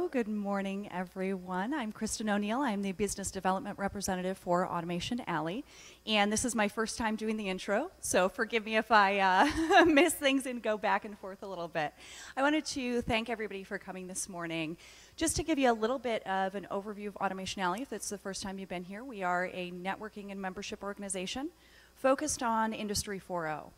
Good morning, everyone. I'm Kristen O'Neill. I'm the Business Development Representative for Automation Alley, and this is my first time doing the intro, so forgive me if I miss things and go back and forth a little bit. I wanted to thank everybody for coming this morning. Just to give you a little bit of an overview of Automation Alley, if it's the first time you've been here, we are a networking and membership organization focused on Industry 4.0.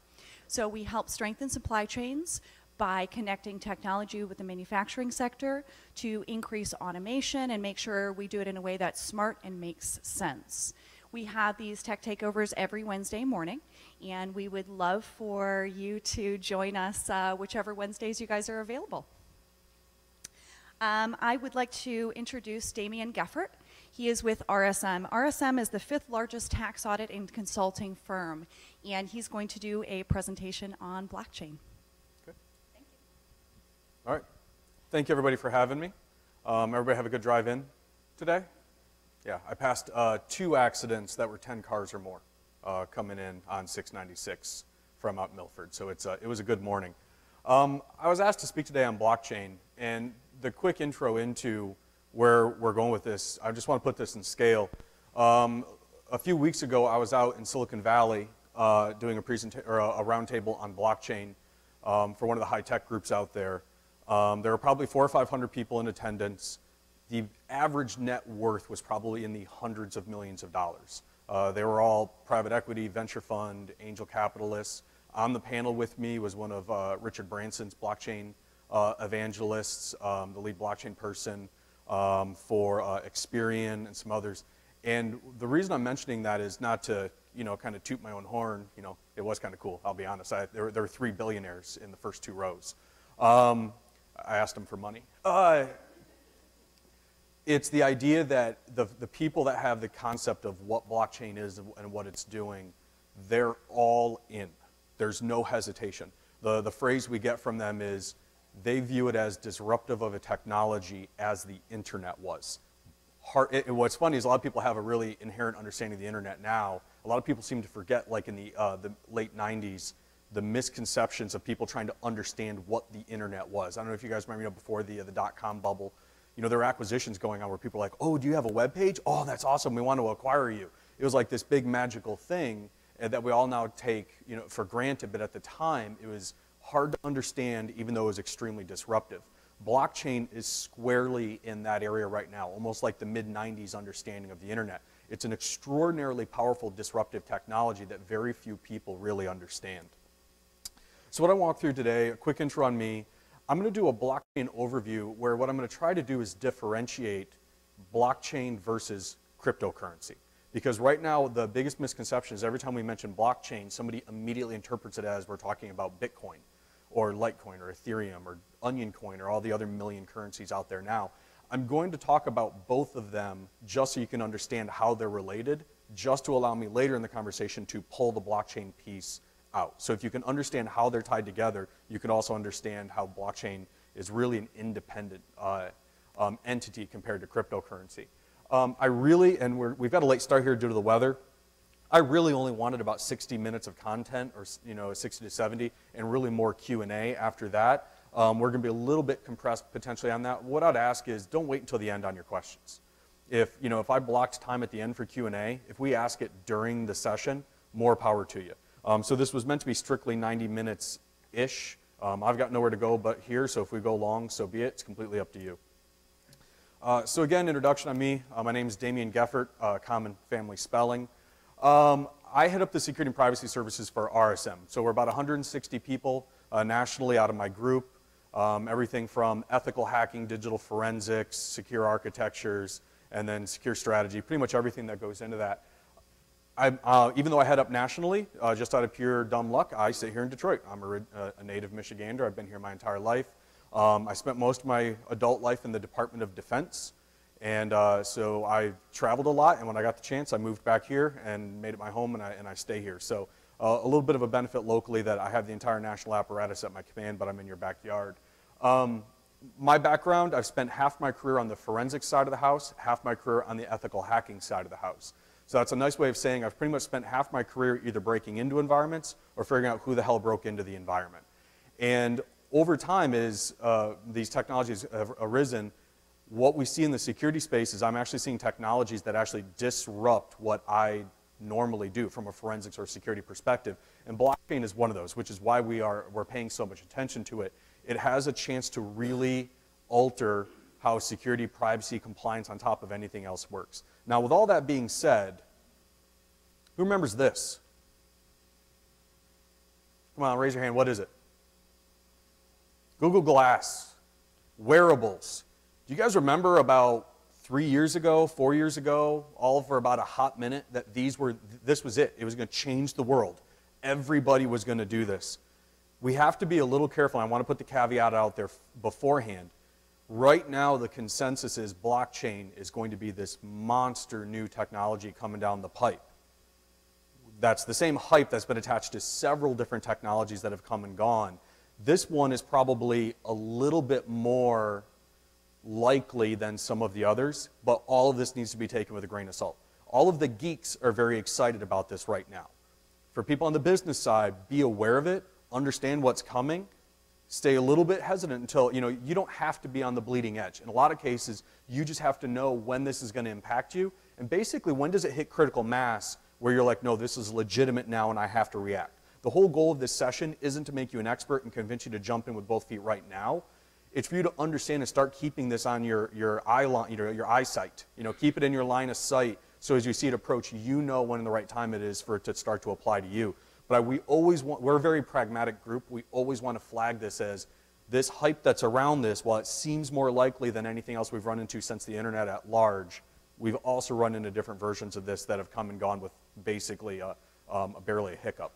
So we help strengthen supply chains by connecting technology with the manufacturing sector to increase automation and make sure we do it in a way that's smart and makes sense. We have these tech takeovers every Wednesday morning, and we would love for you to join us whichever Wednesdays you guys are available. I would like to introduce Damian Geffert. He is with RSM. RSM is the 5th largest tax audit and consulting firm, and he's going to do a presentation on blockchain. All right. Thank you, everybody, for having me. Everybody have a good drive in today? Yeah, I passed 2 accidents that were 10 cars or more coming in on 696 from out Milford, so it was a good morning. I was asked to speak today on blockchain, and the quick intro into where we're going with this, I just want to put this in scale. A few weeks ago, I was out in Silicon Valley doing a roundtable on blockchain for one of the high-tech groups out there. There were probably 400 or 500 people in attendance. The average net worth was probably in the hundreds of millions of dollars. They were all private equity, venture fund, angel capitalists. On the panel with me was one of Richard Branson's blockchain evangelists, the lead blockchain person for Experian and some others. And the reason I'm mentioning that is not to, kind of toot my own horn. It was kind of cool, I'll be honest. There were 3 billionaires in the first 2 rows. I asked them for money. It's the idea that the people that have the concept of what blockchain is and what it's doing, they're all in. There's no hesitation. The phrase we get from them is they view it as disruptive of a technology as the internet was. What's funny is a lot of people have a really inherent understanding of the internet now. A lot of people seem to forget, like in the late 90s, the misconceptions of people trying to understand what the internet was. I don't know if you guys remember, before the dot-com bubble, there were acquisitions going on where people were like, oh, do you have a web page? Oh, that's awesome, we want to acquire you. It was like this big magical thing that we all now take for granted, but at the time, it was hard to understand, even though it was extremely disruptive. Blockchain is squarely in that area right now, almost like the mid-90s understanding of the internet. It's an extraordinarily powerful disruptive technology that very few people really understand. So what I walk through today, a quick intro on me. I'm going to do a blockchain overview where what I'm going to try to do is differentiate blockchain versus cryptocurrency. Because right now, the biggest misconception is every time we mention blockchain, somebody immediately interprets it as we're talking about Bitcoin or Litecoin or Ethereum or Onion Coin or all the other million currencies out there now. I'm going to talk about both of them just so you can understand how they're related, just to allow me later in the conversation to pull the blockchain piece out. So if you can understand how they're tied together, you can also understand how blockchain is really an independent entity compared to cryptocurrency. We've got a late start here due to the weather. I really only wanted about 60 minutes of content, or 60 to 70, and really more Q&A after that. We're going to be a little bit compressed potentially on that. What I'd ask is don't wait until the end on your questions. If I blocked time at the end for Q&A, if we ask it during the session, more power to you. So this was meant to be strictly 90 minutes-ish. I've got nowhere to go but here, so if we go long, so be it. It's completely up to you. So again, introduction on me. My name is Damian Geffert, common family spelling. I head up the security and privacy services for RSM. So we're about 160 people nationally out of my group. Everything from ethical hacking, digital forensics, secure architectures, and then secure strategy, pretty much everything that goes into that. Even though I head up nationally, just out of pure dumb luck, I sit here in Detroit. I'm a native Michigander. I've been here my entire life. I spent most of my adult life in the Department of Defense, and so I traveled a lot, and when I got the chance, I moved back here and made it my home, and I stay here. So a little bit of a benefit locally that I have the entire national apparatus at my command, but I'm in your backyard. My background, I've spent half my career on the forensic side of the house, half my career on the ethical hacking side of the house. So that's a nice way of saying I've pretty much spent half my career either breaking into environments or figuring out who the hell broke into the environment. And over time, as these technologies have arisen, what we see in the security space is I'm actually seeing technologies that actually disrupt what I normally do from a forensics or security perspective. And blockchain is one of those, which is why we're paying so much attention to it. It has a chance to really alter how security, privacy, compliance on top of anything else works. Now, with all that being said, who remembers this? Come on, raise your hand. What is it? Google Glass, wearables. Do you guys remember about 3 years ago, 4 years ago, all for about a hot minute, that this was it. It was going to change the world. Everybody was going to do this. We have to be a little careful. I want to put the caveat out there beforehand. Right now, the consensus is blockchain is going to be this monster new technology coming down the pipe. That's the same hype that's been attached to several different technologies that have come and gone. This one is probably a little bit more likely than some of the others, but all of this needs to be taken with a grain of salt. All of the geeks are very excited about this right now. For people on the business side, be aware of it, understand what's coming, stay a little bit hesitant until, you don't have to be on the bleeding edge. In a lot of cases, you just have to know when this is going to impact you, and basically when does it hit critical mass where you're like, no, this is legitimate now and I have to react. The whole goal of this session isn't to make you an expert and convince you to jump in with both feet right now. It's for you to understand and start keeping this on your eyesight. Keep it in your line of sight, so as you see it approach, you know when the right time it is for it to start to apply to you. But we're a very pragmatic group. We always want to flag this as this hype that's around this. While it seems more likely than anything else we've run into since the internet at large, we've also run into different versions of this that have come and gone with basically barely a hiccup.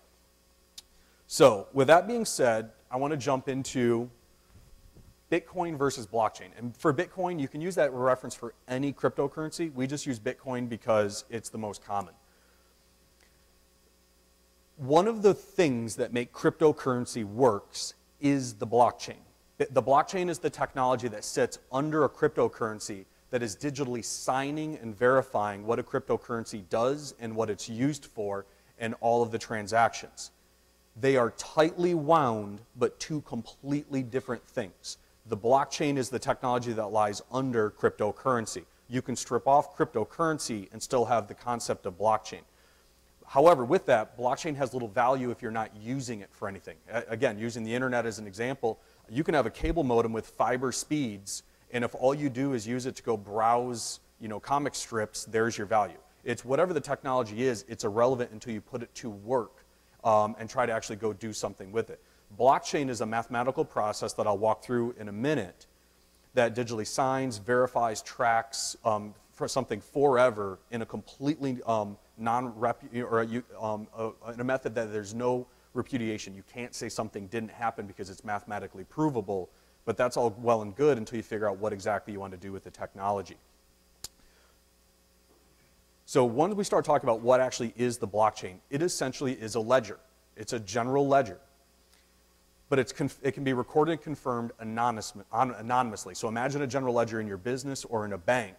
So with that being said, I want to jump into Bitcoin versus blockchain. And for Bitcoin, you can use that reference for any cryptocurrency. We just use Bitcoin because it's the most common. One of the things that make cryptocurrency works is the blockchain. The blockchain is the technology that sits under a cryptocurrency that is digitally signing and verifying what a cryptocurrency does and what it's used for and all of the transactions. They are tightly wound, but two completely different things. The blockchain is the technology that lies under cryptocurrency. You can strip off cryptocurrency and still have the concept of blockchain. However, with that, blockchain has little value if you're not using it for anything. Again, using the internet as an example, you can have a cable modem with fiber speeds, and if all you do is use it to go browse, comic strips, there's your value. It's whatever the technology is, it's irrelevant until you put it to work and try to actually go do something with it. Blockchain is a mathematical process that I'll walk through in a minute that digitally signs, verifies, tracks for something forever in a completely in a method that there's no repudiation. You can't say something didn't happen because it's mathematically provable, but that's all well and good until you figure out what exactly you want to do with the technology. So once we start talking about what actually is the blockchain, it essentially is a ledger. It's a general ledger. But it can be recorded and confirmed anonymously. So imagine a general ledger in your business or in a bank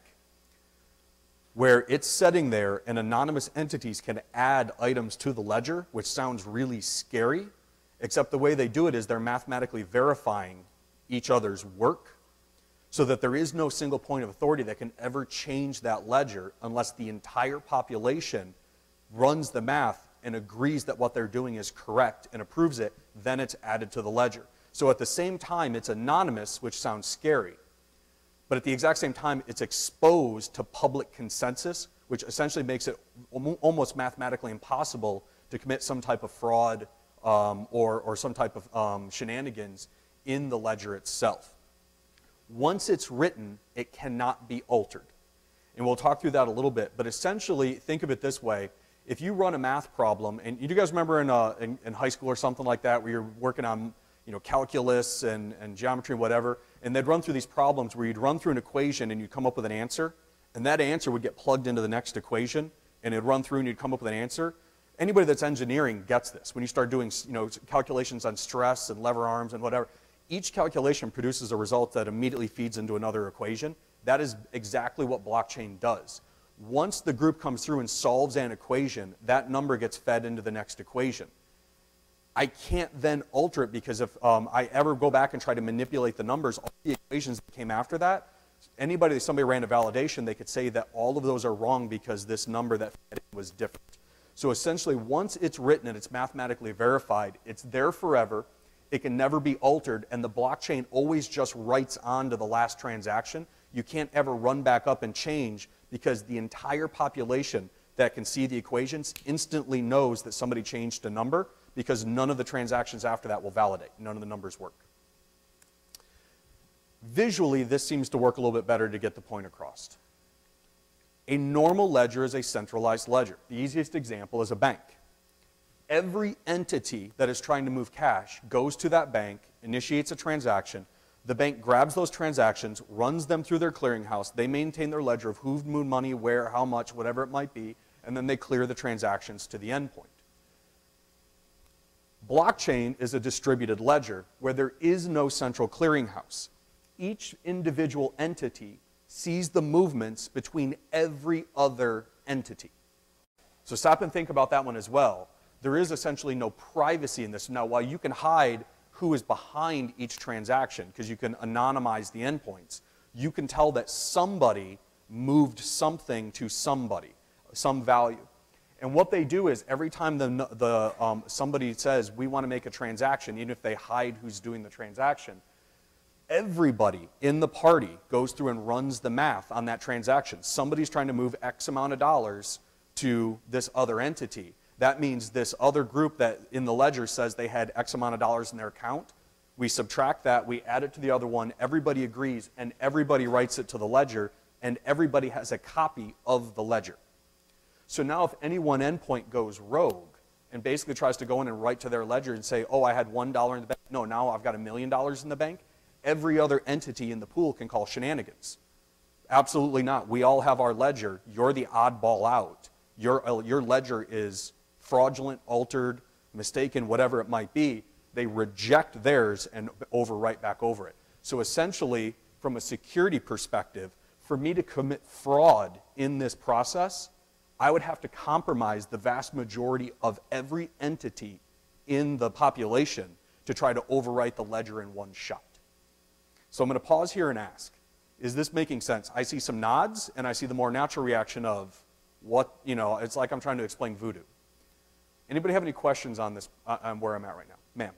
where it's sitting there and anonymous entities can add items to the ledger, which sounds really scary, except the way they do it is they're mathematically verifying each other's work so that there is no single point of authority that can ever change that ledger unless the entire population runs the math and agrees that what they're doing is correct and approves it, then it's added to the ledger. So at the same time, it's anonymous, which sounds scary. But at the exact same time, it's exposed to public consensus, which essentially makes it almost mathematically impossible to commit some type of fraud or some type of shenanigans in the ledger itself. Once it's written, it cannot be altered. And we'll talk through that a little bit. But essentially, think of it this way. If you run a math problem, and you guys remember in high school or something like that where you're working on calculus and geometry and whatever, and they'd run through these problems where you'd run through an equation and you'd come up with an answer, and that answer would get plugged into the next equation, and it'd run through and you'd come up with an answer. Anybody that's engineering gets this. When you start doing calculations on stress and lever arms and whatever, each calculation produces a result that immediately feeds into another equation. That is exactly what blockchain does. Once the group comes through and solves an equation, that number gets fed into the next equation. I can't then alter it because if I ever go back and try to manipulate the numbers, all the equations that came after that somebody ran a validation, they could say that all of those are wrong because this number that was different. So essentially, once it's written and it's mathematically verified, it's there forever. It can never be altered, and the blockchain always just writes on to the last transaction. You can't ever run back up and change because the entire population that can see the equations instantly knows that somebody changed a number because none of the transactions after that will validate. None of the numbers work. Visually, this seems to work a little bit better to get the point across. A normal ledger is a centralized ledger. The easiest example is a bank. Every entity that is trying to move cash goes to that bank, initiates a transaction. The bank grabs those transactions, runs them through their clearinghouse. They maintain their ledger of who moved money, where, how much, whatever it might be, and then they clear the transactions to the endpoint. Blockchain is a distributed ledger where there is no central clearinghouse. Each individual entity sees the movements between every other entity. So stop and think about that one as well. There is essentially no privacy in this. Now, while you can hide who is behind each transaction, because you can anonymize the endpoints, you can tell that somebody moved something to somebody, some value. And what they do is every time somebody says, we want to make a transaction, even if they hide who's doing the transaction, everybody in the party goes through and runs the math on that transaction. Somebody's trying to move X amount of dollars to this other entity. That means this other group that in the ledger says they had X amount of dollars in their account. We subtract that, we add it to the other one, everybody agrees, and everybody writes it to the ledger, and everybody has a copy of the ledger. So now if any one endpoint goes rogue and basically tries to go in and write to their ledger and say, oh, I had $1 in the bank, no, now I've got $1 million in the bank, every other entity in the pool can call shenanigans. Absolutely not. We all have our ledger. You're the oddball out. Your ledger is fraudulent, altered, mistaken, whatever it might be. They reject theirs and overwrite back over it. So essentially, from a security perspective, for me to commit fraud in this process, I would have to compromise the vast majority of every entity in the population to try to overwrite the ledger in one shot. So I'm going to pause here and ask, is this making sense? I see some nods, and I see the more natural reaction of what, it's like I'm trying to explain voodoo. Anybody have any questions on this, on where I'm at right now? Ma'am.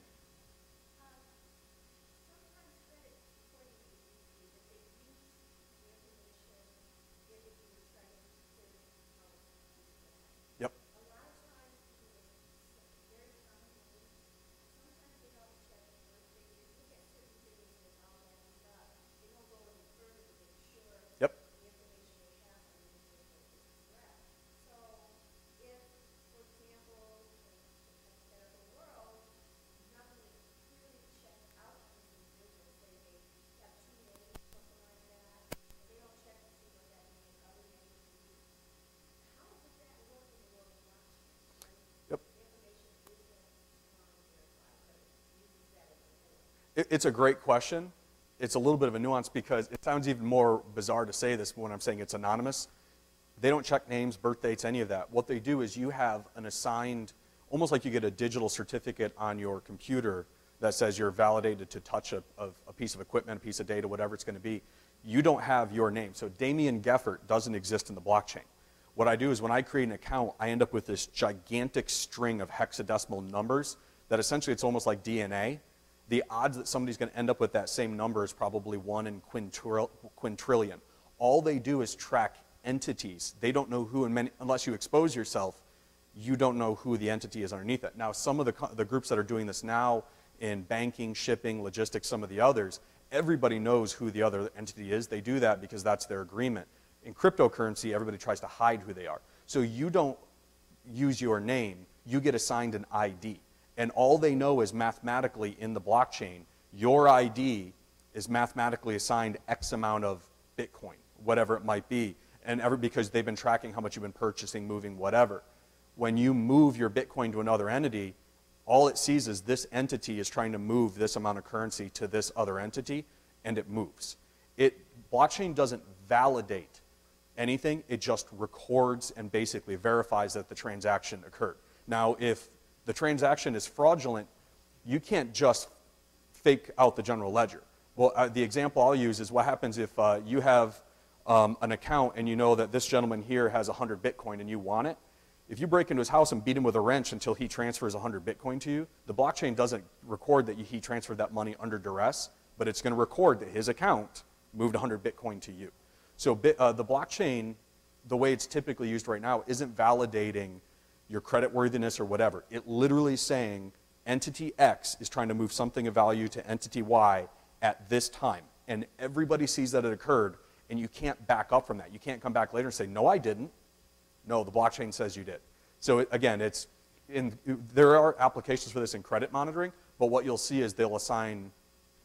Yep. Yep. It's a great question. It's a little bit of a nuance because it sounds even more bizarre to say this when I'm saying it's anonymous. They don't check names, birth dates, any of that. What they do is you have an assigned, almost like you get a digital certificate on your computer that says you're validated to touch a piece of equipment, a piece of data, whatever it's going to be. You don't have your name. So Damian Geffert doesn't exist in the blockchain. What I do is when I create an account, I end up with this gigantic string of hexadecimal numbers that essentially it's almost like DNA. The odds that somebody's going to end up with that same number is probably 1 in quintillion. All they do is track entities. They don't know who, unless you expose yourself, you don't know who the entity is underneath it. Now, some of the groups that are doing this now in banking, shipping, logistics, some of the others, everybody knows who the other entity is. They do that because that's their agreement. In cryptocurrency, everybody tries to hide who they are. So you don't use your name. You get assigned an ID. And all they know is mathematically in the blockchain, your ID is mathematically assigned X amount of Bitcoin, whatever it might be, and because they've been tracking how much you've been purchasing, moving, whatever. When you move your Bitcoin to another entity, all it sees is this entity is trying to move this amount of currency to this other entity, and it moves. Blockchain doesn't validate anything. It just records and basically verifies that the transaction occurred. Now, if the transaction is fraudulent, you can't just fake out the general ledger. Well, the example I'll use is what happens if you have an account and you know that this gentleman here has 100 Bitcoin and you want it. If you break into his house and beat him with a wrench until he transfers 100 Bitcoin to you, the blockchain doesn't record that he transferred that money under duress, but it's going to record that his account moved 100 Bitcoin to you. So the blockchain, the way it's typically used right now, isn't validating your creditworthiness or whatever. It literally is saying entity X is trying to move something of value to entity Y at this time. And everybody sees that it occurred, and you can't back up from that. You can't come back later and say, no, I didn't. No, the blockchain says you did. So again, there are applications for this in credit monitoring, but what you'll see is they'll assign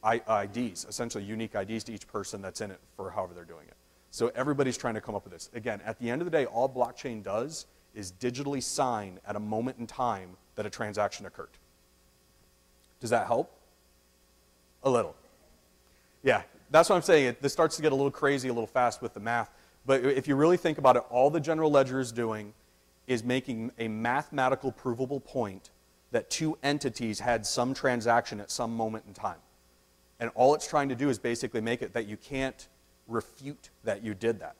IDs, essentially unique IDs to each person that's in it for however they're doing it. So everybody's trying to come up with this. Again, at the end of the day, all blockchain does is digitally sign at a moment in time that a transaction occurred. Does that help? A little. Yeah, that's what I'm saying. This starts to get a little crazy, a little fast with the math. But if you really think about it, all the general ledger is doing is making a mathematical provable point that two entities had some transaction at some moment in time. And all it's trying to do is basically make it that you can't refute that you did that.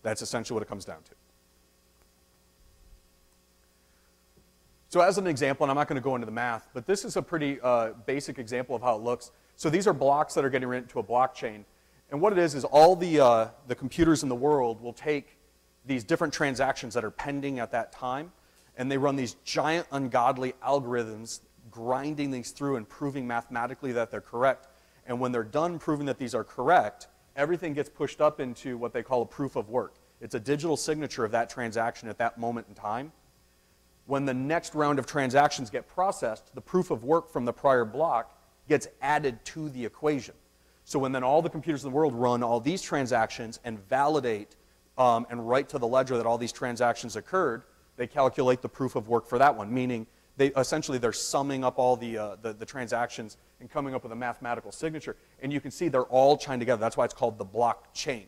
That's essentially what it comes down to. So as an example, and I'm not going to go into the math, but this is a pretty basic example of how it looks. So these are blocks that are getting written into a blockchain. And what it is all the computers in the world will take these different transactions that are pending at that time, and they run these giant ungodly algorithms grinding these through and proving mathematically that they're correct. And when they're done proving that these are correct, everything gets pushed up into what they call a proof of work. It's a digital signature of that transaction at that moment in time. When the next round of transactions get processed, the proof of work from the prior block gets added to the equation. So when then all the computers in the world run all these transactions and validate and write to the ledger that all these transactions occurred, they calculate the proof of work for that one, meaning essentially they're summing up all the transactions and coming up with a mathematical signature. And you can see they're all tying together. That's why it's called the blockchain.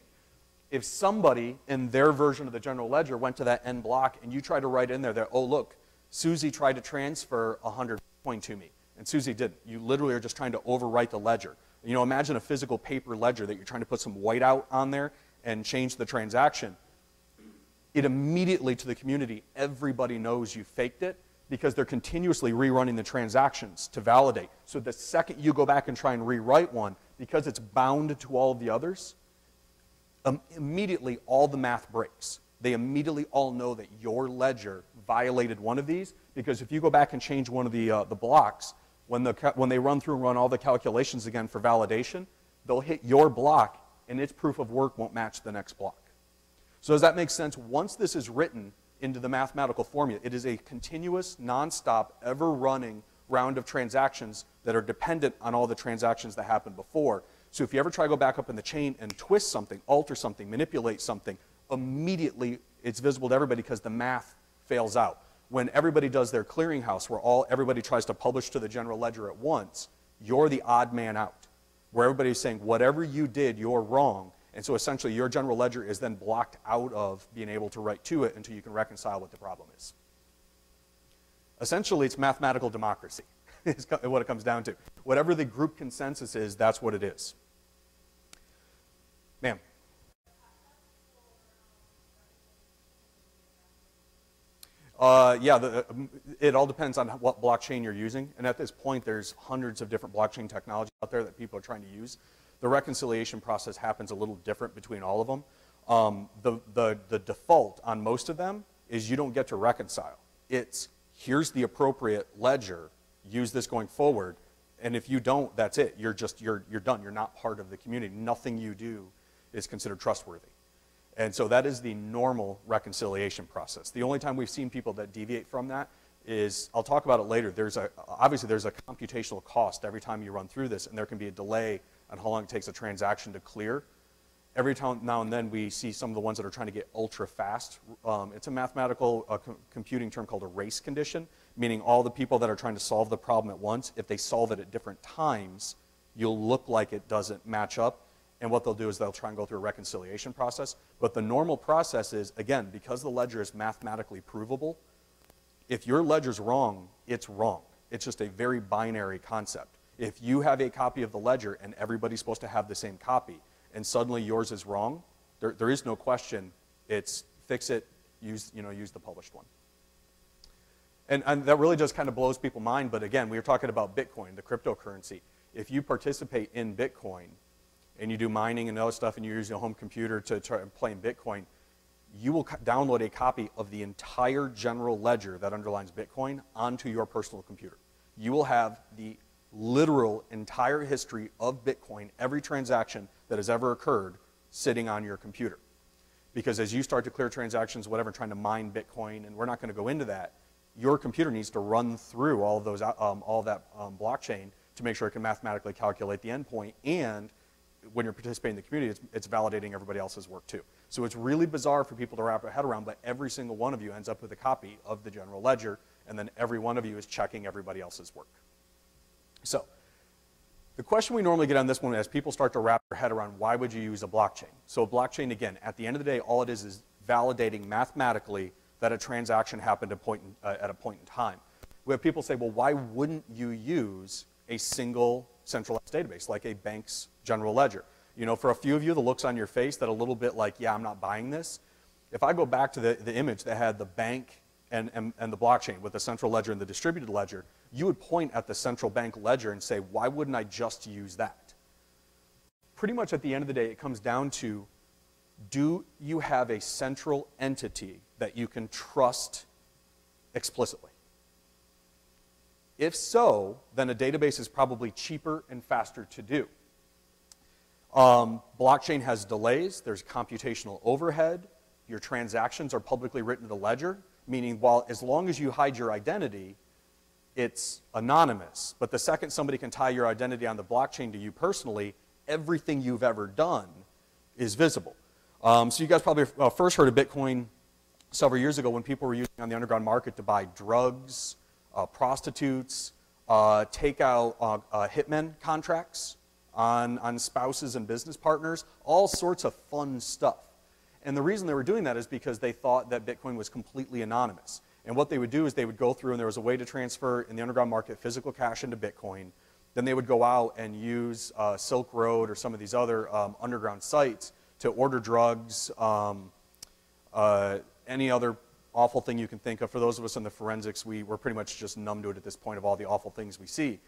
If somebody in their version of the general ledger went to that end block and you tried to write in there that, oh, look, Susie tried to transfer 100 Bitcoin to me, and Susie didn't. You literally are just trying to overwrite the ledger. You know, imagine a physical paper ledger that you're trying to put some whiteout on there and change the transaction. It immediately, to the community, everybody knows you faked it because they're continuously rerunning the transactions to validate. So the second you go back and try and rewrite one, because it's bound to all of the others, immediately all the math breaks. They immediately all know that your ledger violated one of these, because if you go back and change one of the blocks, when they run through and run all the calculations again for validation, they'll hit your block and its proof of work won't match the next block. So does that make sense? Once this is written into the mathematical formula, it is a continuous, nonstop, ever-running round of transactions that are dependent on all the transactions that happened before. So if you ever try to go back up in the chain and twist something, alter something, manipulate something, immediately it's visible to everybody because the math fails out. When everybody does their clearinghouse, where everybody tries to publish to the general ledger at once, you're the odd man out, where everybody's saying, whatever you did, you're wrong. And so essentially your general ledger is then blocked out of being able to write to it until you can reconcile what the problem is. Essentially, it's mathematical democracy is what it comes down to. Whatever the group consensus is, that's what it is. Ma'am? Yeah, it all depends on what blockchain you're using. And at this point, there's hundreds of different blockchain technology out there that people are trying to use. The reconciliation process happens a little different between all of them. The default on most of them is you don't get to reconcile. It's here's the appropriate ledger, use this going forward, and if you don't, that's it. You're done. You're not part of the community. Nothing you do is considered trustworthy. And so that is the normal reconciliation process. The only time we've seen people that deviate from that is, I'll talk about it later, obviously there's a computational cost every time you run through this, and there can be a delay on how long it takes a transaction to clear. Every time now and then we see some of the ones that are trying to get ultra fast. It's a mathematical computing term called a race condition, meaning all the people that are trying to solve the problem at once, if they solve it at different times, you'll look like it doesn't match up. And what they'll do is they'll try and go through a reconciliation process. But the normal process is, again, because the ledger is mathematically provable, if your ledger's wrong, it's wrong. It's just a very binary concept. If you have a copy of the ledger and everybody's supposed to have the same copy, and suddenly yours is wrong, there is no question. It's fix it, use the published one. And that really just kind of blows people's mind, but again, we were talking about Bitcoin, the cryptocurrency. If you participate in Bitcoin, and you do mining and other stuff, and you use your home computer to try and play in Bitcoin, you will download a copy of the entire general ledger that underlines Bitcoin onto your personal computer. You will have the literal entire history of Bitcoin, every transaction that has ever occurred, sitting on your computer. Because as you start to clear transactions, whatever, trying to mine Bitcoin, and we're not going to go into that, your computer needs to run through all of those, all of that blockchain to make sure it can mathematically calculate the endpoint, and when you're participating in the community, it's validating everybody else's work too. So it's really bizarre for people to wrap their head around, but every single one of you ends up with a copy of the general ledger, and then every one of you is checking everybody else's work. So the question we normally get on this one as people start to wrap their head around, why would you use a blockchain? So a blockchain, again, at the end of the day, all it is validating mathematically that a transaction happened at a point in time. We have people say, well, why wouldn't you use a single centralized database like a bank's general ledger? You know, for a few of you, the looks on your face that a little bit like, yeah, I'm not buying this. If I go back to the image that had the bank and the blockchain with the central ledger and the distributed ledger, you would point at the central bank ledger and say, why wouldn't I just use that? Pretty much at the end of the day, it comes down to, do you have a central entity that you can trust explicitly? If so, then a database is probably cheaper and faster to do. Blockchain has delays, there's computational overhead, your transactions are publicly written in the ledger, meaning as long as you hide your identity, it's anonymous. But the second somebody can tie your identity on the blockchain to you personally, everything you've ever done is visible. So you guys probably first heard of Bitcoin several years ago when people were using it on the underground market to buy drugs, prostitutes, take out hitmen contracts on spouses and business partners, all sorts of fun stuff. And the reason they were doing that is because they thought that Bitcoin was completely anonymous. And what they would do is they would go through, and there was a way to transfer in the underground market physical cash into Bitcoin. Then they would go out and use Silk Road or some of these other underground sites to order drugs, any other awful thing you can think of. For those of us in the forensics, we're pretty much just numb to it at this point of all the awful things we see.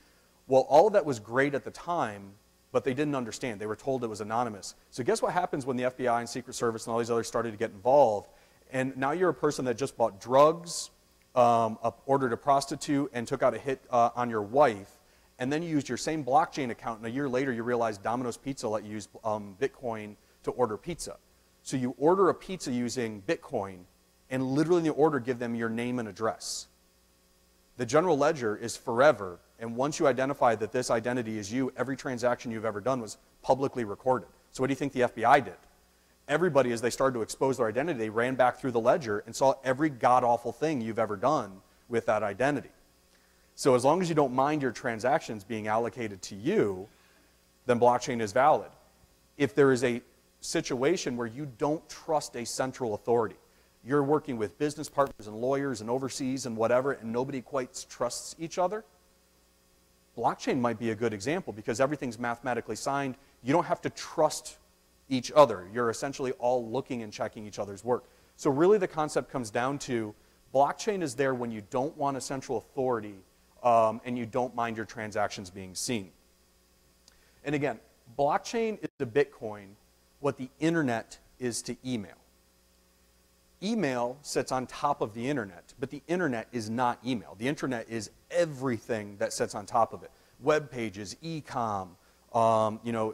Well, all of that was great at the time, but they didn't understand. They were told it was anonymous. So guess what happens when the FBI and Secret Service and all these others started to get involved? And now you're a person that just bought drugs, ordered a prostitute, and took out a hit on your wife, and then you used your same blockchain account, and a year later you realize Domino's Pizza let you use Bitcoin to order pizza. So you order a pizza using Bitcoin, and literally in the order give them your name and address. The general ledger is forever, and once you identify that this identity is you, every transaction you've ever done was publicly recorded. So what do you think the FBI did? Everybody, as they started to expose their identity, they ran back through the ledger and saw every god-awful thing you've ever done with that identity. So as long as you don't mind your transactions being allocated to you, then blockchain is valid. If there is a situation where you don't trust a central authority, you're working with business partners and lawyers and overseas and whatever, and nobody quite trusts each other, blockchain might be a good example because everything's mathematically signed. You don't have to trust each other. You're essentially all looking and checking each other's work. So really the concept comes down to blockchain is there when you don't want a central authority and you don't mind your transactions being seen. And again, blockchain is to Bitcoin what the internet is to email. Email sits on top of the internet, but the internet is not email. The internet is everything that sits on top of it. Web pages, e-com,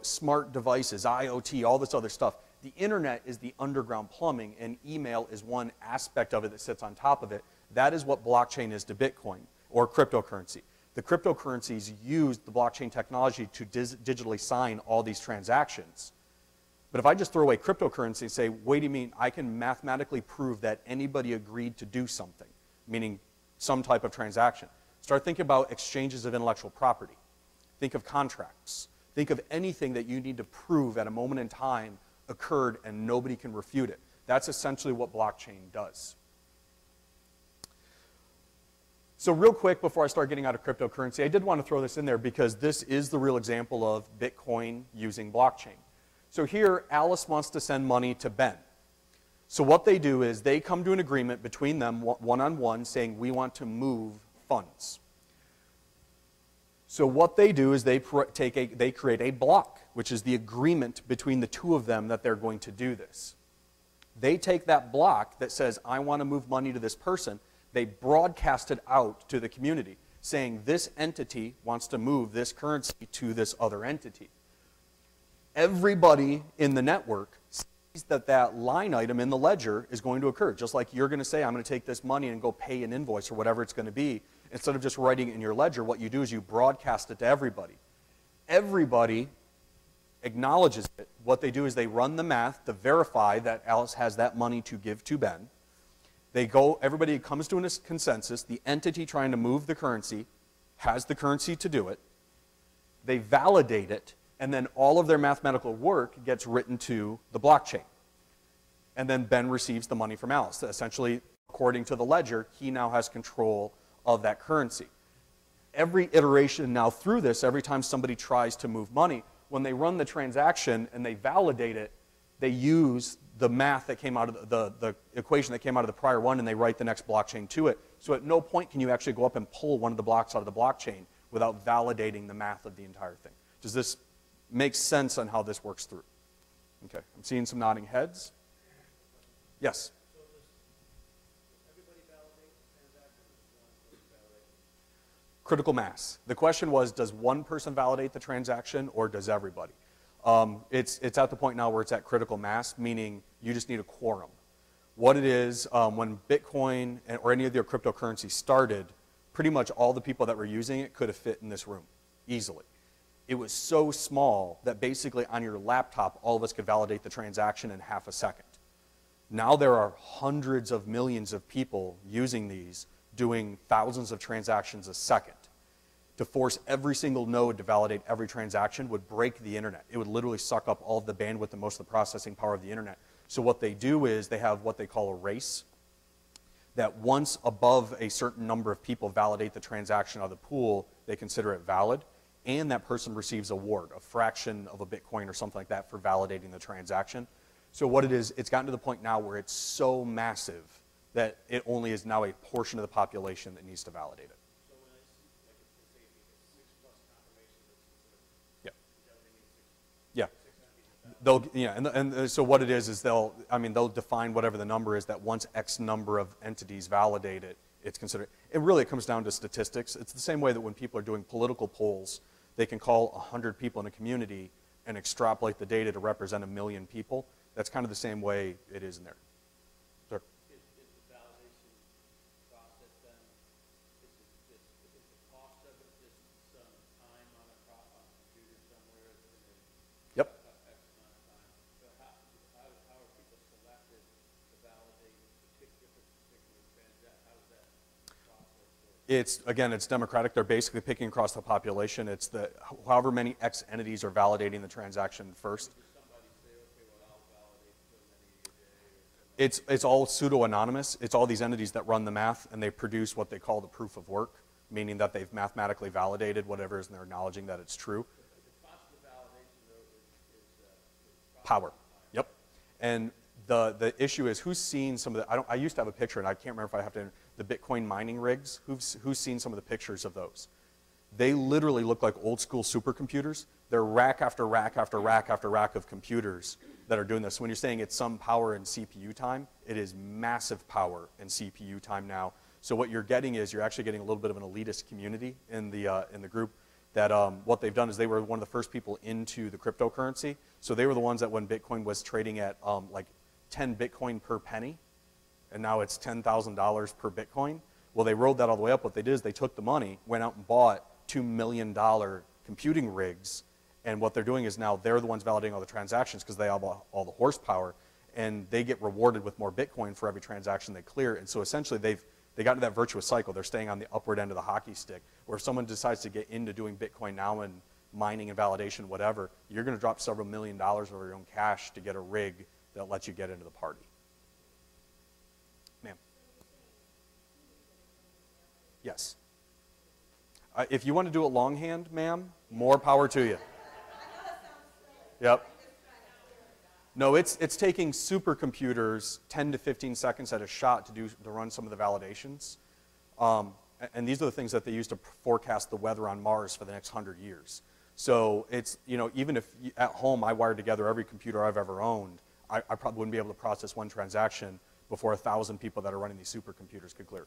smart devices, IoT, all this other stuff. The internet is the underground plumbing, and email is one aspect of it that sits on top of it. That is what blockchain is to Bitcoin, or cryptocurrency. The cryptocurrencies use the blockchain technology to digitally sign all these transactions. But if I just throw away cryptocurrency and say, wait, do you mean I can mathematically prove that anybody agreed to do something, meaning some type of transaction? Start thinking about exchanges of intellectual property. Think of contracts. Think of anything that you need to prove at a moment in time occurred and nobody can refute it. That's essentially what blockchain does. So real quick before I start getting out of cryptocurrency, I did want to throw this in there because this is the real example of Bitcoin using blockchain. So here, Alice wants to send money to Ben. So what they do is they come to an agreement between them one-on-one saying we want to move funds. So what they do is they create a block, which is the agreement between the two of them that they're going to do this. They take that block that says, I want to move money to this person, they broadcast it out to the community, saying this entity wants to move this currency to this other entity. Everybody in the network sees that that line item in the ledger is going to occur, just like you're going to say, I'm going to take this money and go pay an invoice or whatever it's going to be. Instead of just writing it in your ledger, what you do is you broadcast it to everybody. Everybody acknowledges it. What they do is they run the math to verify that Alice has that money to give to Ben. Everybody comes to a consensus. The entity trying to move the currency has the currency to do it. They validate it, and then all of their mathematical work gets written to the blockchain. And then Ben receives the money from Alice. Essentially, according to the ledger, he now has control of that currency. Every iteration now through this, every time somebody tries to move money, when they run the transaction and they validate it, they use the math that came out of the equation that came out of the prior one, and they write the next blockchain to it. So at no point can you actually go up and pull one of the blocks out of the blockchain without validating the math of the entire thing. Does this make sense on how this works through? Okay, I'm seeing some nodding heads. Yes? So does everybody validate the transaction, or does one person validate? Critical mass. The question was, does one person validate the transaction or does everybody? It's at the point now where it's at critical mass, meaning you just need a quorum. What it is, when Bitcoin or any of your cryptocurrency started, pretty much all the people that were using it could have fit in this room easily. It was so small that basically on your laptop, all of us could validate the transaction in half a second. Now there are hundreds of millions of people using these, doing thousands of transactions a second. To force every single node to validate every transaction would break the internet. It would literally suck up all of the bandwidth and most of the processing power of the internet. So what they do is they have what they call a race, that once above a certain number of people validate the transaction out of the pool, they consider it valid, and that person receives a reward, a fraction of a Bitcoin or something like that for validating the transaction. So what it is, it's gotten to the point now where it's so massive that it only is now a portion of the population that needs to validate it. So when it's, like, let's say if it's 6 plus confirmation, that's considered, Yeah. is that what they mean, Yeah. 600? And so what it is they'll define whatever the number is that once X number of entities validate it, it's considered. It really comes down to statistics. It's the same way that when people are doing political polls, they can call 100 people in a community and extrapolate the data to represent 1 million people. That's kind of the same way it is in there. Sir? Is the validation process then, is the cost of it just some time on a computer somewhere and then Yep. X amount of time? So how are people selected to validate particular transaction? How does that process work? It's democratic. They're basically picking across the population. It's however many X entities are validating the transaction first. Does somebody say, okay, well, I'll validate so many a day or something? It's all pseudo-anonymous. It's all these entities that run the math, and they produce what they call the proof of work, meaning that they've mathematically validated whatever is, and they're acknowledging that it's true. The cost of validation, though, is Power. Yep. And the issue is who's seen some of the, I used to have a picture, and I can't remember if I have to, the Bitcoin mining rigs. Who's seen some of the pictures of those? They literally look like old school supercomputers. They're rack after rack after rack after rack of computers that are doing this. So when you're saying it's some power and CPU time, it is massive power and CPU time now. So what you're getting is you're actually getting a little bit of an elitist community in the group that what they've done is they were one of the first people into the cryptocurrency. So they were the ones that when Bitcoin was trading at like 10 Bitcoin per penny, and now it's $10,000 per Bitcoin. Well, they rolled that all the way up. What they did is they took the money, went out and bought $2 million computing rigs, and what they're doing is now they're the ones validating all the transactions because they have all the horsepower, and they get rewarded with more Bitcoin for every transaction they clear. And so essentially they got into that virtuous cycle. They're staying on the upward end of the hockey stick, where if someone decides to get into doing Bitcoin now and mining and validation, whatever, you're going to drop several $1 million of your own cash to get a rig that lets you get into the party. Ma'am. Yes. If you want to do it longhand, ma'am, more power to you. Yep. No, it's taking supercomputers 10 to 15 seconds at a shot to run some of the validations. And these are the things that they use to forecast the weather on Mars for the next 100 years. So it's, you know, even if at home I wired together every computer I've ever owned, I probably wouldn't be able to process one transaction before 1,000 people that are running these supercomputers could clear.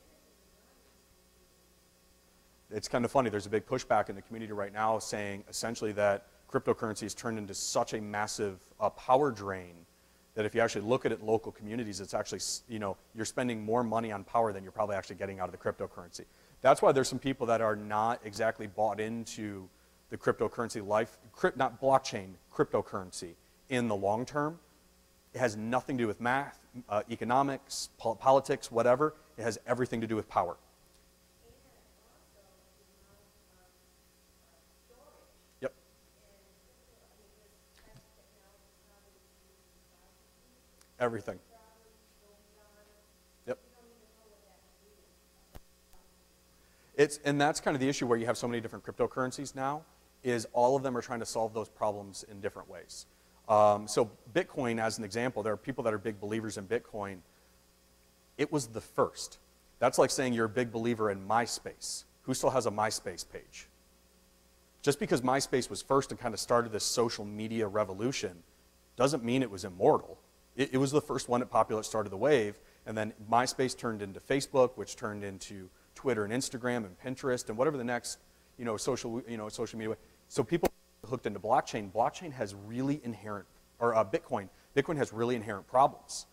It's kind of funny, there's a big pushback in the community right now saying essentially that cryptocurrency has turned into such a massive power drain that if you actually look at it in local communities, it's actually, you know, you're spending more money on power than you're probably actually getting out of the cryptocurrency. That's why there's some people that are not exactly bought into the cryptocurrency not blockchain, cryptocurrency in the long term. It has nothing to do with math, economics, politics, whatever. It has everything to do with power. Yep. Everything. Yep. And that's kind of the issue where you have so many different cryptocurrencies now, is all of them are trying to solve those problems in different ways. So Bitcoin, as an example, there are people that are big believers in Bitcoin. It was the first. That's like saying you're a big believer in MySpace. Who still has a MySpace page? Just because MySpace was first and kind of started this social media revolution doesn't mean it was immortal. It was the first one that started the wave, and then MySpace turned into Facebook, which turned into Twitter and Instagram and Pinterest and whatever the next, you know, social media way. So people hooked into blockchain. Blockchain has really inherent, or Bitcoin has really inherent problems.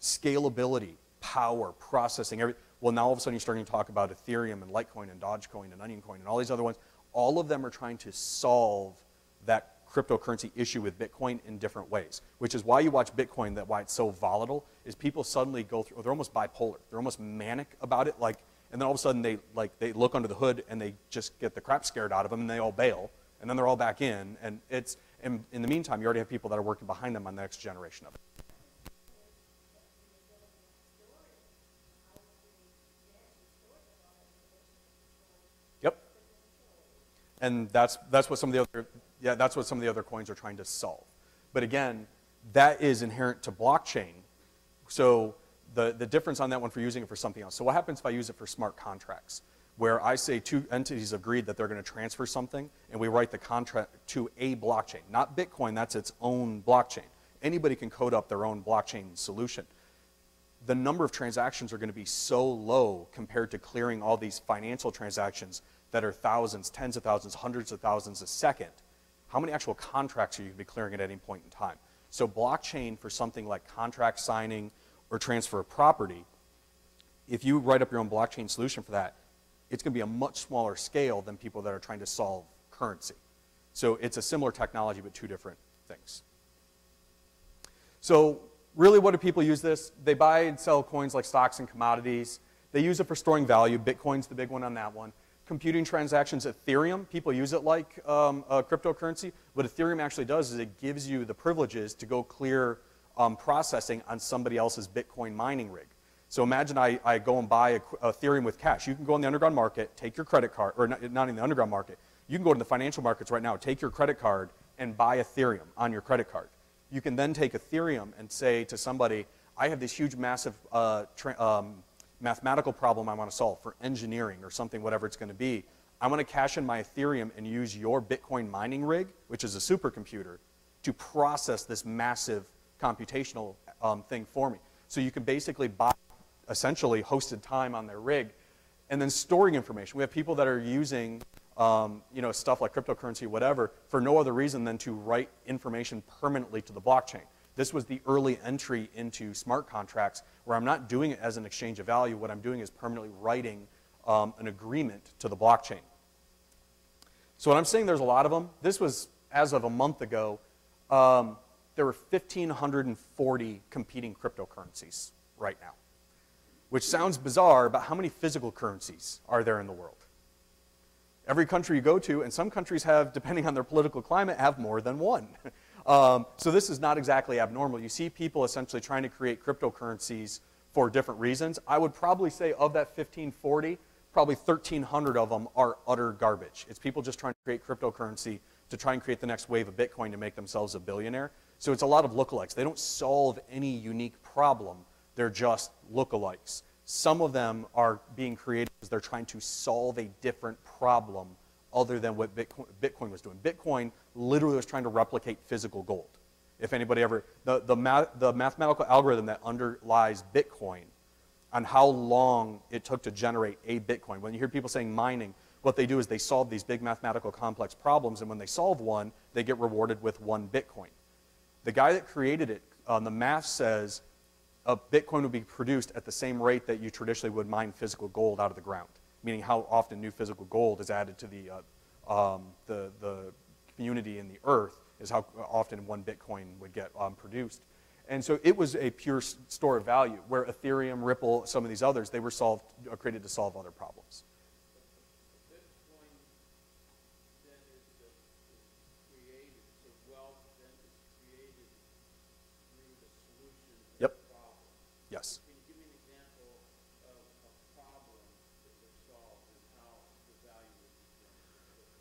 Scalability, power, processing, everything. Well, now all of a sudden you're starting to talk about Ethereum and Litecoin and Dogecoin and Onioncoin and all these other ones. All of them are trying to solve that cryptocurrency issue with Bitcoin in different ways, which is why you watch Bitcoin, why it's so volatile, is people suddenly go through, they're almost bipolar. They're almost manic about it, and then all of a sudden they look under the hood and they just get the crap scared out of them and they all bail, and then they're all back in, and in the meantime, you already have people that are working behind them on the next generation of it. Yep. And that's what some of the other coins are trying to solve. But again, that is inherent to blockchain. So the difference on that one for using it for something else. So what happens if I use it for smart contracts, where I say two entities agreed that they're going to transfer something, and we write the contract to a blockchain, not Bitcoin, that's its own blockchain. Anybody can code up their own blockchain solution. The number of transactions are going to be so low compared to clearing all these financial transactions that are thousands, tens of thousands, hundreds of thousands a second. How many actual contracts are you going to be clearing at any point in time? So blockchain for something like contract signing or transfer of property, if you write up your own blockchain solution for that, it's going to be a much smaller scale than people that are trying to solve currency. So it's a similar technology, but two different things. So really, what do people use this? They buy and sell coins like stocks and commodities. They use it for storing value. Bitcoin's the big one on that one. Computing transactions, Ethereum, people use it like a cryptocurrency. What Ethereum actually does is it gives you the privileges to go clear processing on somebody else's Bitcoin mining rig. So imagine I go and buy Ethereum with cash. You can go in the underground market, take your credit card, or not in the underground market. You can go to the financial markets right now, take your credit card, and buy Ethereum on your credit card. You can then take Ethereum and say to somebody, I have this huge, massive mathematical problem I want to solve for engineering or something, whatever it's going to be. I want to cash in my Ethereum and use your Bitcoin mining rig, which is a supercomputer, to process this massive computational thing for me. So you can basically buy essentially hosted time on their rig and then storing information. We have people that are using stuff like cryptocurrency, whatever, for no other reason than to write information permanently to the blockchain. This was the early entry into smart contracts, where I'm not doing it as an exchange of value. What I'm doing is permanently writing an agreement to the blockchain. So when I'm saying there's a lot of them, this was as of a month ago, there were 1,540 competing cryptocurrencies right now, which sounds bizarre, but how many physical currencies are there in the world? Every country you go to, and some countries have, depending on their political climate, have more than one. So this is not exactly abnormal. You see people essentially trying to create cryptocurrencies for different reasons. I would probably say of that 1,540, probably 1,300 of them are utter garbage. It's people just trying to create cryptocurrency to try and create the next wave of Bitcoin to make themselves a billionaire. So it's a lot of lookalikes. They don't solve any unique problem. They're just lookalikes. Some of them are being created because they're trying to solve a different problem other than what Bitcoin was doing. Bitcoin literally was trying to replicate physical gold. If anybody ever, the mathematical algorithm that underlies Bitcoin on how long it took to generate a Bitcoin. When you hear people saying mining, what they do is they solve these big mathematical complex problems, and when they solve one, they get rewarded with 1 Bitcoin. The guy that created it, the math says a Bitcoin would be produced at the same rate that you traditionally would mine physical gold out of the ground, meaning how often new physical gold is added to the community in the earth is how often 1 Bitcoin would get produced. And so it was a pure store of value, where Ethereum, Ripple, some of these others, they were created to solve other problems. Bitcoin then is created, so wealth then is created through the solution of Yep. the problem. Yes. Can you give me an example of a problem that was solved and how the value was determined?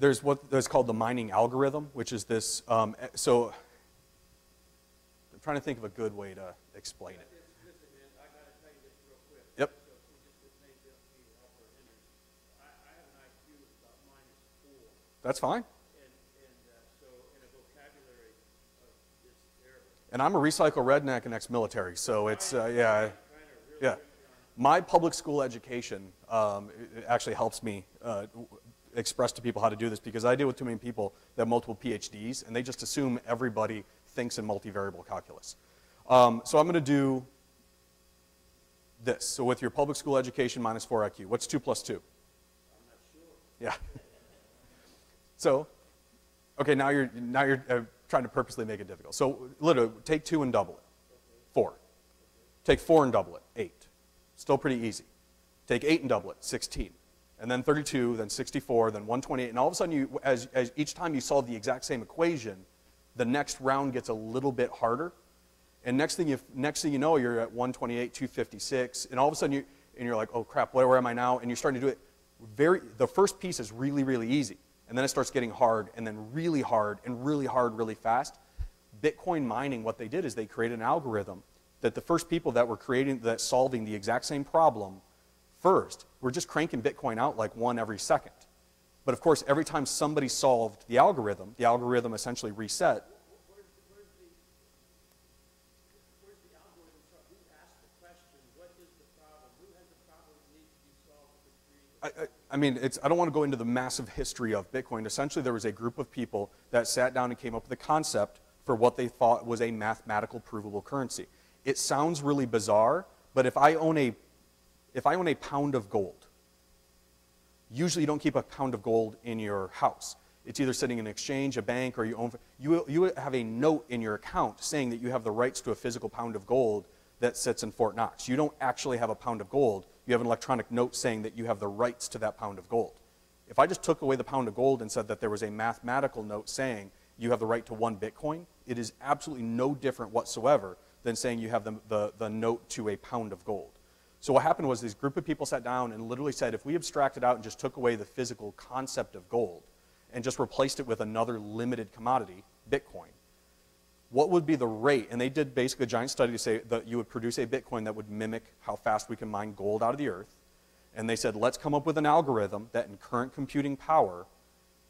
There's what's called the mining algorithm, which is this, so I'm trying to think of a good way to explain it. Listen, man, I got to tell you this real quick. Yep. So just may be helpful or hindrance. I have an IQ of about -4. That's fine. And so in a vocabulary of this terrible. And I'm a recycle redneck and ex-military, so it's, yeah. Kind of really Yeah. My public school education it actually helps me express to people how to do this, because I deal with too many people that have multiple PhDs, and they just assume everybody thinks in multivariable calculus. So I'm going to do this. So with your public school education -4 IQ, what's 2 plus 2? I'm not sure. Yeah. So, okay, now you're trying to purposely make it difficult. So literally, take 2 and double it, 4. Take 4 and double it, 8. Still pretty easy. Take 8 and double it, 16. And then 32, then 64, then 128. And all of a sudden, as each time you solve the exact same equation, the next round gets a little bit harder. And next thing you know, you're at 128, 256. And all of a sudden, you're like, oh crap, where am I now? And you're starting to do it. The first piece is really, really easy. And then it starts getting hard, and then really hard, and really hard, really fast. Bitcoin mining, what they did is they created an algorithm that the first people that were solving the exact same problem first were just cranking Bitcoin out like 1 every second. But of course, every time somebody solved the algorithm essentially reset. Where's the algorithm from? Who asked the question? What is the problem? Who has the problem that needs to be solved to create? I mean, I don't want to go into the massive history of Bitcoin. Essentially, there was a group of people that sat down and came up with a concept for what they thought was a mathematical provable currency. It sounds really bizarre, but if I own a pound of gold, usually you don't keep a pound of gold in your house. It's either sitting in an exchange, a bank, or you have a note in your account saying that you have the rights to a physical pound of gold that sits in Fort Knox. You don't actually have a pound of gold. You have an electronic note saying that you have the rights to that pound of gold. If I just took away the pound of gold and said that there was a mathematical note saying you have the right to 1 Bitcoin, it is absolutely no different whatsoever than saying you have the note to a pound of gold. So what happened was this group of people sat down and literally said, if we abstracted out and just took away the physical concept of gold and just replaced it with another limited commodity, Bitcoin, what would be the rate? And they did basically a giant study to say that you would produce a Bitcoin that would mimic how fast we can mine gold out of the earth. And they said, let's come up with an algorithm that in current computing power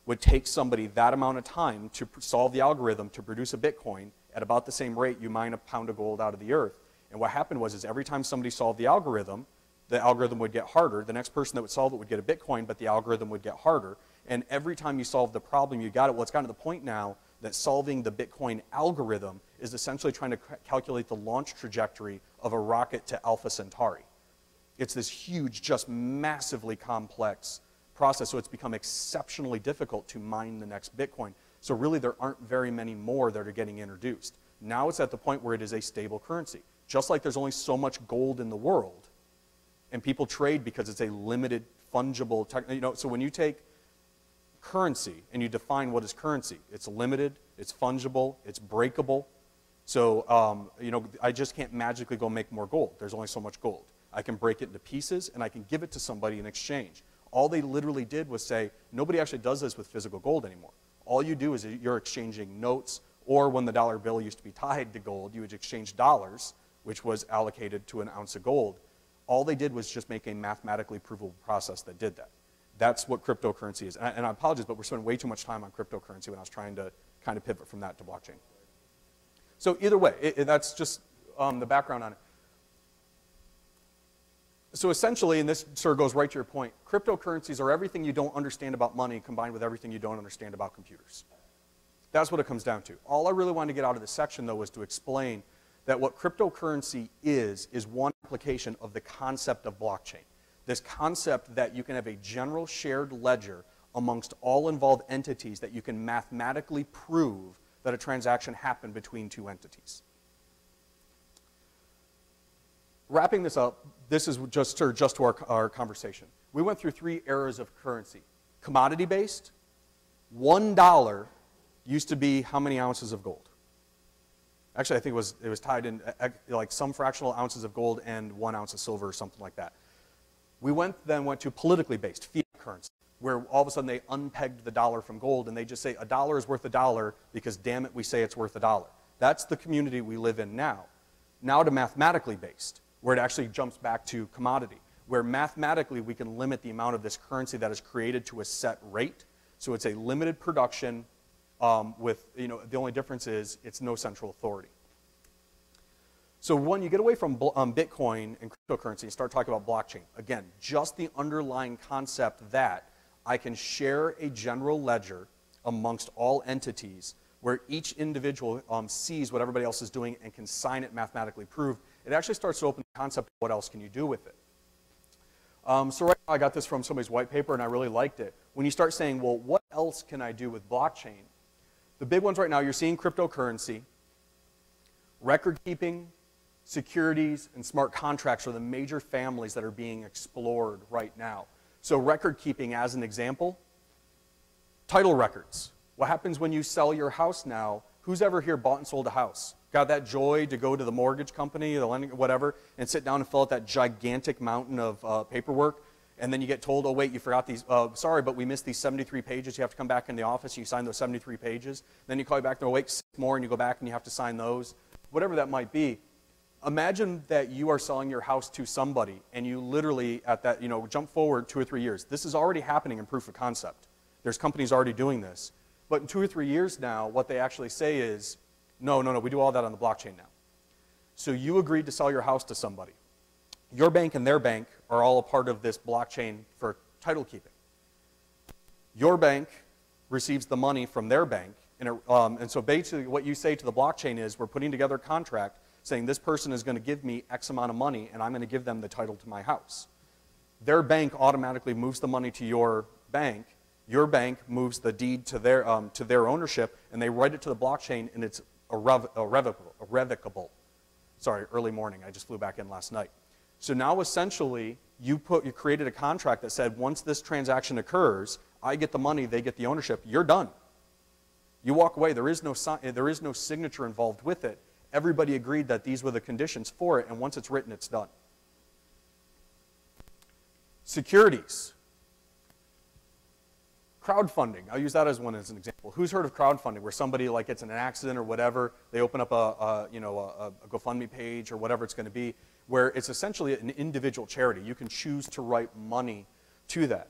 would take somebody that amount of time to solve the algorithm to produce a Bitcoin at about the same rate you mine a pound of gold out of the earth. And what happened was every time somebody solved the algorithm would get harder. The next person that would solve it would get a Bitcoin, but the algorithm would get harder. And every time you solved the problem, you got it. Well, it's gotten to the point now that solving the Bitcoin algorithm is essentially trying to calculate the launch trajectory of a rocket to Alpha Centauri. It's this huge, just massively complex process, so it's become exceptionally difficult to mine the next Bitcoin. So really, there aren't very many more that are getting introduced. Now it's at the point where it is a stable currency. Just like there's only so much gold in the world, and people trade because it's a limited, fungible, so when you take currency and you define what is currency, it's limited, it's fungible, it's breakable. So, I just can't magically go make more gold. There's only so much gold. I can break it into pieces, and I can give it to somebody in exchange. All they literally did was say, nobody actually does this with physical gold anymore. All you do is you're exchanging notes, or when the dollar bill used to be tied to gold, you would exchange dollars, which was allocated to an ounce of gold. All they did was just make a mathematically provable process that did that. That's what cryptocurrency is. And I apologize, but we're spending way too much time on cryptocurrency when I was trying to kind of pivot from that to blockchain. So either way, that's just the background on it. So essentially, and this sort of goes right to your point, cryptocurrencies are everything you don't understand about money combined with everything you don't understand about computers. That's what it comes down to. All I really wanted to get out of this section, though, was to explain that what cryptocurrency is one application of the concept of blockchain. This concept that you can have a general shared ledger amongst all involved entities that you can mathematically prove that a transaction happened between two entities. Wrapping this up, this is just to our conversation. We went through 3 eras of currency. Commodity-based, $1 used to be how many ounces of gold? Actually, I think it was tied in like some fractional ounces of gold and 1 ounce of silver or something like that. We then went to politically based, fiat currency, where all of a sudden they unpegged the dollar from gold and they just say a dollar is worth $1 because damn it, we say it's worth $1. That's the community we live in now. Now to mathematically based, where it actually jumps back to commodity, where mathematically we can limit the amount of this currency that is created to a set rate. So it's a limited production with, the only difference is it's no central authority. So when you get away from Bitcoin and cryptocurrency and start talking about blockchain, again, just the underlying concept that I can share a general ledger amongst all entities where each individual sees what everybody else is doing and can sign it mathematically prove, it actually starts to open the concept of what else can you do with it. So right now I got this from somebody's white paper and I really liked it. When you start saying, well, what else can I do with blockchain? The big ones right now, you're seeing cryptocurrency, record keeping, securities, and smart contracts are the major families that are being explored right now. So record keeping, as an example, title records. What happens when you sell your house now? Who's ever here bought and sold a house? Got that joy to go to the mortgage company, the lending, whatever, and sit down and fill out that gigantic mountain of paperwork, and then you get told, oh wait, you forgot these, sorry, but we missed these 73 pages. You have to come back in the office, you sign those 73 pages. Then you call you back, no wait, 6 more, and you go back and you have to sign those. Whatever that might be. Imagine that you are selling your house to somebody and you literally at that, jump forward 2 or 3 years. This is already happening in proof of concept. There's companies already doing this. But in 2 or 3 years now, what they actually say is, no, we do all that on the blockchain now. So you agreed to sell your house to somebody. Your bank and their bank are all a part of this blockchain for title keeping. Your bank receives the money from their bank, and so basically what you say to the blockchain is, we're putting together a contract saying this person is going to give me X amount of money and I'm going to give them the title to my house. Their bank automatically moves the money to your bank moves the deed to their ownership, and they write it to the blockchain, and it's irrevocable. Sorry, early morning, I just flew back in last night. So now essentially you created a contract that said once this transaction occurs, I get the money, they get the ownership, you're done. You walk away, there is no signature involved with it. Everybody agreed that these were the conditions for it, and once it's written, it's done. Securities. Crowdfunding. I'll use that as an example. Who's heard of crowdfunding, where somebody like gets in an accident or whatever, they open up a GoFundMe page or whatever it's going to be, where it's essentially an individual charity. You can choose to write money to that.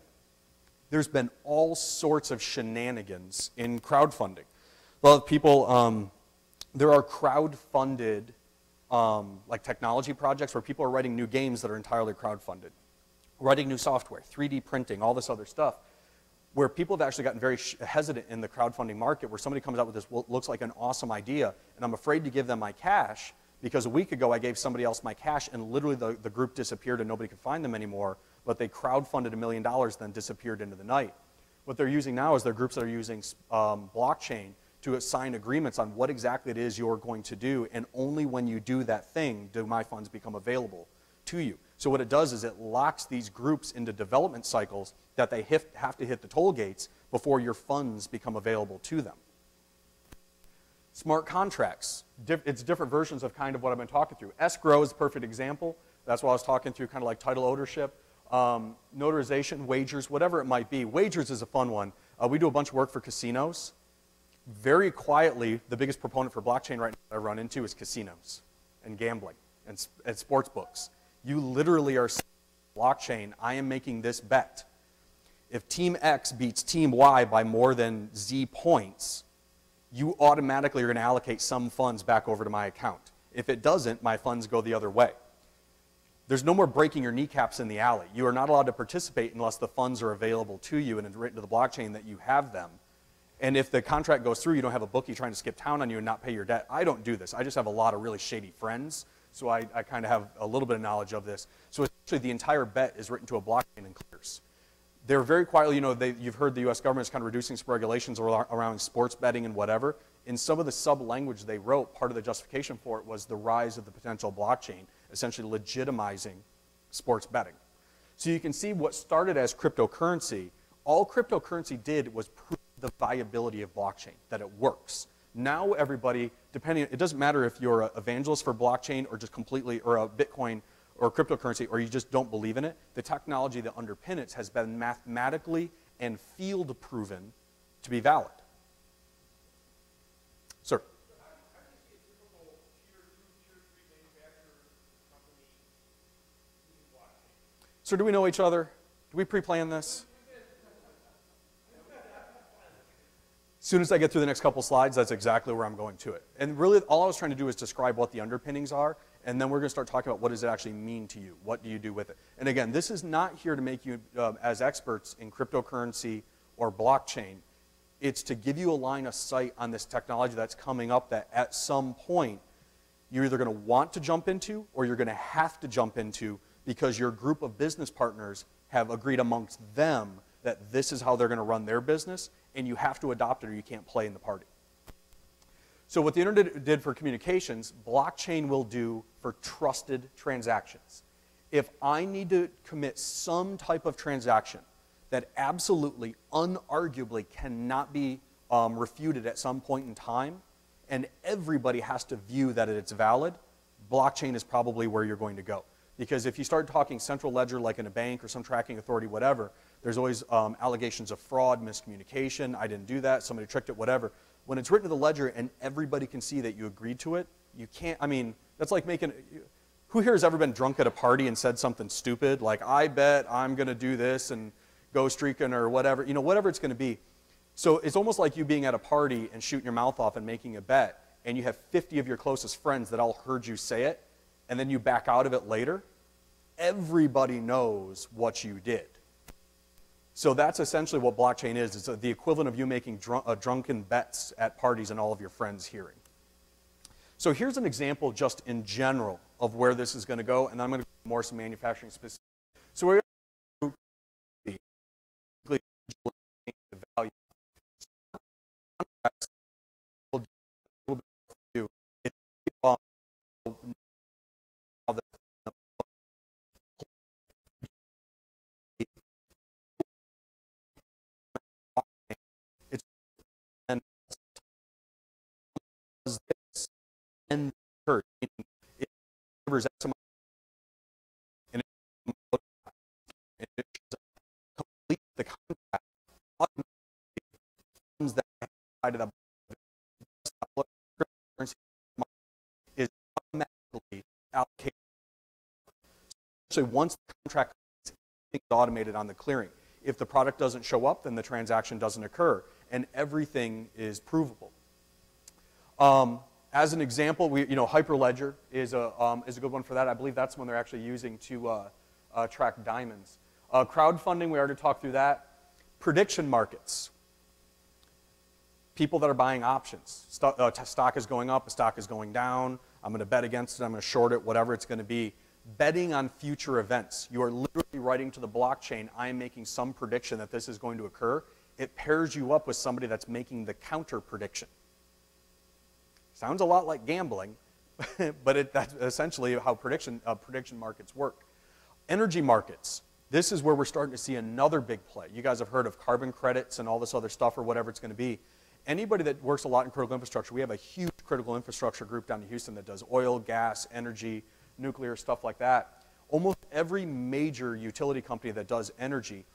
There's been all sorts of shenanigans in crowdfunding. A lot of people. There are crowd-funded like technology projects where people are writing new games that are entirely crowd-funded, writing new software, 3D printing, all this other stuff, where people have actually gotten very hesitant in the crowdfunding market, where somebody comes out with this what looks like an awesome idea, and I'm afraid to give them my cash because a week ago I gave somebody else my cash and literally the group disappeared and nobody could find them anymore, but they crowd-funded $1 million, then disappeared into the night. What they're using now is they're groups that are using blockchain to sign agreements on what exactly it is you're going to do, and only when you do that thing do my funds become available to you. So what it does is it locks these groups into development cycles that they have to hit the toll gates before your funds become available to them. Smart contracts. It's different versions of kind of what I've been talking through. Escrow is a perfect example. That's why I was talking through kind of like title ownership, notarization, wagers, whatever it might be. Wagers is a fun one. We do a bunch of work for casinos. Very quietly, the biggest proponent for blockchain right now I run into is casinos and gambling and sports books. You literally are saying, blockchain, I am making this bet. If Team X beats Team Y by more than Z points, you automatically are going to allocate some funds back over to my account. If it doesn't, my funds go the other way. There's no more breaking your kneecaps in the alley. You are not allowed to participate unless the funds are available to you and it's written to the blockchain that you have them. And if the contract goes through, you don't have a bookie trying to skip town on you and not pay your debt. I don't do this. I just have a lot of really shady friends, so I kind of have a little bit of knowledge of this. So essentially, the entire bet is written to a blockchain and clears. They're very quietly, you know, you've heard the U.S. government is kind of reducing some regulations around sports betting and whatever. In some of the sub-language they wrote, part of the justification for it was the rise of the potential blockchain, essentially legitimizing sports betting. So you can see what started as cryptocurrency, all cryptocurrency did was prove the viability of blockchain, that it works. Now everybody, it doesn't matter if you're an evangelist for blockchain or just completely, or a Bitcoin or cryptocurrency, or you just don't believe in it, the technology that underpins it has been mathematically and field proven to be valid. Sir? How do you see a typical tier 2, tier 3 manufacturer company using blockchain? Sir, do we know each other? Do we pre-plan this? As soon as I get through the next couple slides, that's exactly where I'm going to it. And really, all I was trying to do is describe what the underpinnings are, and then we're going to start talking about what does it actually mean to you? What do you do with it? And again, this is not here to make you as experts in cryptocurrency or blockchain. It's to give you a line of sight on this technology that's coming up that at some point you're either going to want to jump into or you're going to have to jump into because your group of business partners have agreed amongst them that this is how they're going to run their business, and you have to adopt it or you can't play in the party. So what the internet did for communications, blockchain will do for trusted transactions. If I need to commit some type of transaction that absolutely, unarguably cannot be refuted at some point in time, and everybody has to view that it's valid, blockchain is probably where you're going to go. Because if you start talking central ledger like in a bank or some tracking authority, whatever, there's always allegations of fraud, miscommunication, I didn't do that, somebody tricked it, whatever. When it's written to the ledger and everybody can see that you agreed to it, you can't, I mean, that's like making, who here has ever been drunk at a party and said something stupid, like, I bet I'm going to do this and go streaking or whatever, you know, whatever it's going to be. So it's almost like you being at a party and shooting your mouth off and making a bet, and you have 50 of your closest friends that all heard you say it, and then you back out of it later. Everybody knows what you did. So that's essentially what blockchain is. It's the equivalent of you making drunken bets at parties and all of your friends hearing. So here's an example just in general of where this is going to go, and then I'm going to go more some manufacturing specific. So we're going to the value. This and it delivers XML and it complete the contract funds that side of the is automatically allocated. So once the contract is automated on the clearing, if the product doesn't show up, then the transaction doesn't occur, and everything is provable. As an example, Hyperledger is a good one for that. I believe that's one they're actually using to track diamonds. Crowdfunding, we already talked through that. Prediction markets. People that are buying options. Stock is going up, a stock is going down. I'm going to bet against it, I'm going to short it, whatever it's going to be. Betting on future events. You are literally writing to the blockchain, I am making some prediction that this is going to occur. It pairs you up with somebody that's making the counter prediction. Sounds a lot like gambling, but that's essentially how prediction markets work. Energy markets. This is where we're starting to see another big play. You guys have heard of carbon credits and all this other stuff or whatever it's going to be. Anybody that works a lot in critical infrastructure, we have a huge critical infrastructure group down in Houston that does oil, gas, energy, nuclear, stuff like that. Almost every major utility company that does energy